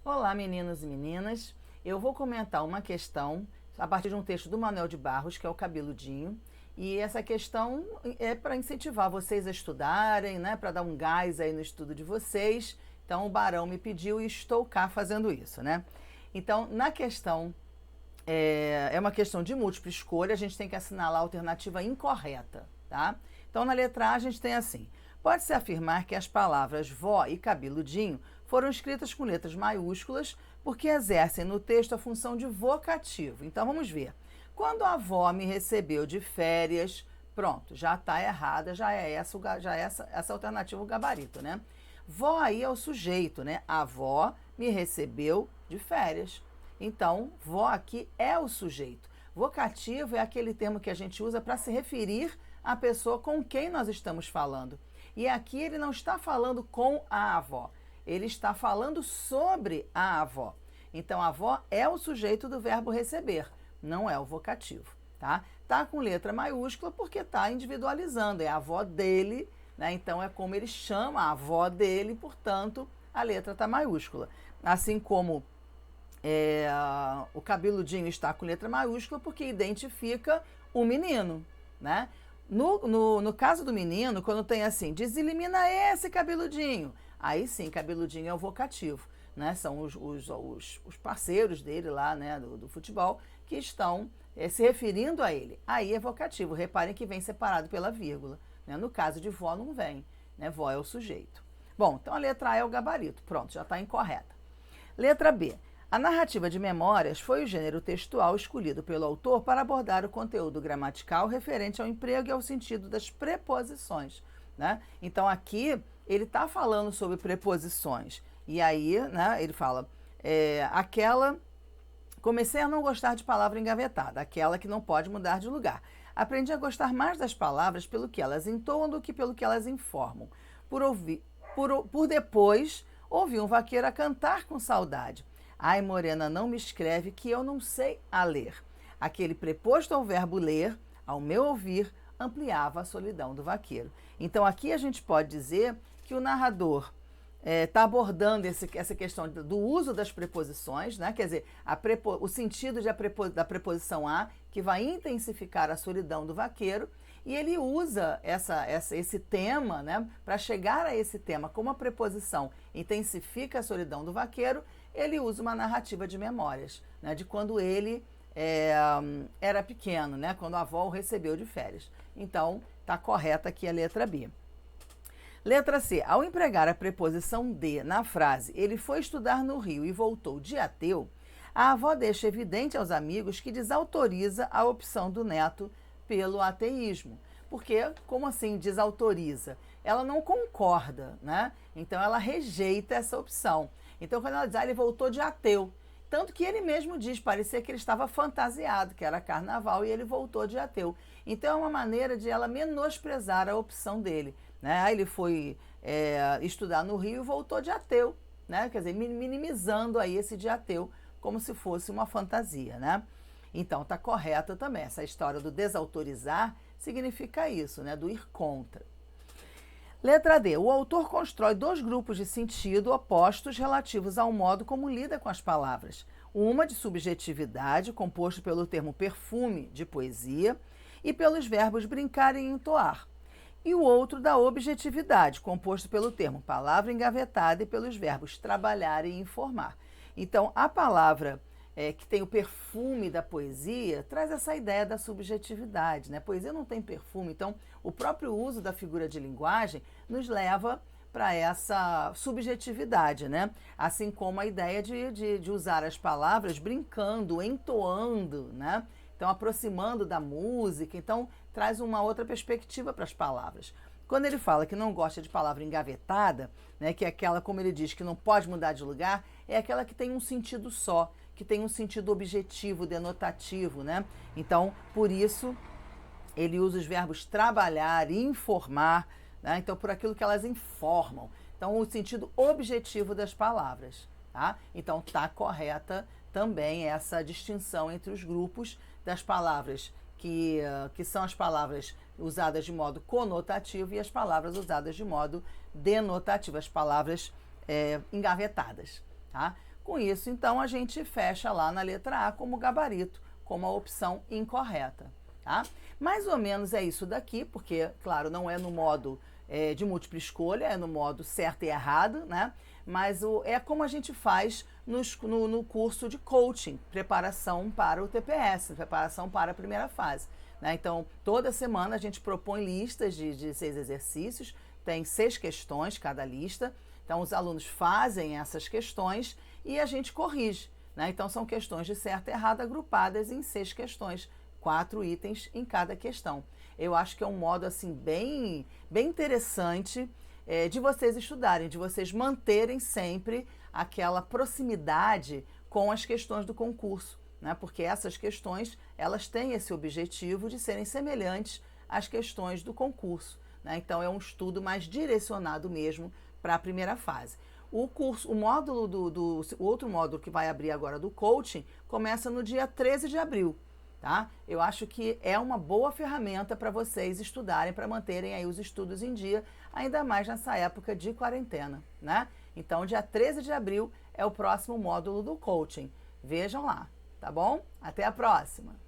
Olá, meninos e meninas. Eu vou comentar uma questão a partir de um texto do Manuel de Barros, que é o Cabeludinho. E essa questão é para incentivar vocês a estudarem, né? Para dar um gás aí no estudo de vocês. Então, o Barão me pediu e estou cá fazendo isso, né? Então, na questão, é uma questão de múltipla escolha, a gente tem que assinalar a alternativa incorreta, tá? Então, na letra A, a gente tem assim: pode-se afirmar que as palavras vó e cabeludinho foram escritas com letras maiúsculas porque exercem no texto a função de vocativo. Então, vamos ver. Quando a avó me recebeu de férias, pronto, já está errada, já é essa alternativa o gabarito, né? Vó aí é o sujeito, né? A avó me recebeu de férias. Então, vó aqui é o sujeito. Vocativo é aquele termo que a gente usa para se referir à pessoa com quem nós estamos falando. E aqui ele não está falando com a avó, ele está falando sobre a avó. Então, a avó é o sujeito do verbo receber, não é o vocativo, tá? Tá com letra maiúscula porque tá individualizando, é a avó dele, né? Então, é como ele chama a avó dele, portanto, a letra tá maiúscula. Assim como o cabeludinho está com letra maiúscula porque identifica o menino, né? No caso do menino, quando tem assim, deselimina esse cabeludinho, aí sim, cabeludinho é o vocativo, né? São os parceiros dele lá, né, do futebol, que estão se referindo a ele. Aí é vocativo, reparem que vem separado pela vírgula, né? No caso de vó não vem, né? Vó é o sujeito. Bom, então a letra A é o gabarito, pronto, já está incorreta. Letra B. A narrativa de memórias foi o gênero textual escolhido pelo autor para abordar o conteúdo gramatical referente ao emprego e ao sentido das preposições, né? Então aqui ele está falando sobre preposições. E aí, né, ele fala, comecei a não gostar de palavra engavetada, aquela que não pode mudar de lugar. Aprendi a gostar mais das palavras pelo que elas entoam do que pelo que elas informam. Por depois, ouvi um vaqueiro a cantar com saudade. Ai, morena, não me escreve que eu não sei a ler. Aquele preposto ao verbo ler, ao meu ouvir, ampliava a solidão do vaqueiro. Então aqui a gente pode dizer que o narrador está abordando essa questão do uso das preposições, né? Quer dizer, o sentido da preposição a, que vai intensificar a solidão do vaqueiro, e ele usa esse tema, né, para chegar a esse tema. Como a preposição intensifica a solidão do vaqueiro, ele usa uma narrativa de memórias, né, de quando ele era pequeno, né, quando a avó o recebeu de férias. Então, está correta aqui a letra B. Letra C. Ao empregar a preposição de na frase ele foi estudar no Rio e voltou de ateu, a avó deixa evidente aos amigos que desautoriza a opção do neto pelo ateísmo. Porque, como assim desautoriza? Ela não concorda, né? Então ela rejeita essa opção. Então quando ela diz, ele voltou de ateu, tanto que ele mesmo diz, parecia que ele estava fantasiado, que era carnaval, e ele voltou de ateu. Então é uma maneira de ela menosprezar a opção dele, né? Aí ele foi estudar no Rio e voltou de ateu, né? Quer dizer, minimizando aí esse de ateu, como se fosse uma fantasia, né? Então está correta também, essa história do desautorizar significa isso, né? Do ir contra. Letra D. O autor constrói dois grupos de sentido opostos relativos ao modo como lida com as palavras. Uma de subjetividade, composto pelo termo perfume de poesia e pelos verbos brincar e entoar. E o outro da objetividade, composto pelo termo palavra engavetada e pelos verbos trabalhar e informar. Então, a palavra que tem o perfume da poesia, traz essa ideia da subjetividade, né? Poesia não tem perfume, então o próprio uso da figura de linguagem nos leva para essa subjetividade, né? Assim como a ideia de usar as palavras brincando, entoando, né? Então aproximando da música, então traz uma outra perspectiva para as palavras. Quando ele fala que não gosta de palavra engavetada, né, que é aquela, como ele diz, que não pode mudar de lugar, é aquela que tem um sentido só, que tem um sentido objetivo, denotativo, né? Então, por isso, ele usa os verbos trabalhar, informar, né? Então, por aquilo que elas informam. Então, o sentido objetivo das palavras, tá? Então, tá correta também essa distinção entre os grupos das palavras que são as palavras usadas de modo conotativo e as palavras usadas de modo denotativo, as palavras engavetadas, tá? Com isso, então, a gente fecha lá na letra A como gabarito, como a opção incorreta, tá? Mais ou menos é isso daqui, porque, claro, não é no modo de múltipla escolha, é no modo certo e errado, né? Mas é como a gente faz no curso de coaching, preparação para o TPS, preparação para a primeira fase, né? Então, toda semana a gente propõe listas de 6 exercícios, tem 6 questões cada lista. Então, os alunos fazem essas questões e a gente corrige, né? Então, são questões de certo e errado agrupadas em 6 questões, 4 itens em cada questão. Eu acho que é um modo, assim, bem interessante de vocês estudarem, de vocês manterem sempre aquela proximidade com as questões do concurso, né? Porque essas questões, elas têm esse objetivo de serem semelhantes às questões do concurso, né? Então, é um estudo mais direcionado mesmo para a primeira fase. O módulo o outro módulo que vai abrir agora do coaching começa no dia 13 de abril, tá? Eu acho que é uma boa ferramenta para vocês estudarem, para manterem aí os estudos em dia, ainda mais nessa época de quarentena, né? Então, dia 13 de abril é o próximo módulo do coaching. Vejam lá, tá bom? Até a próxima!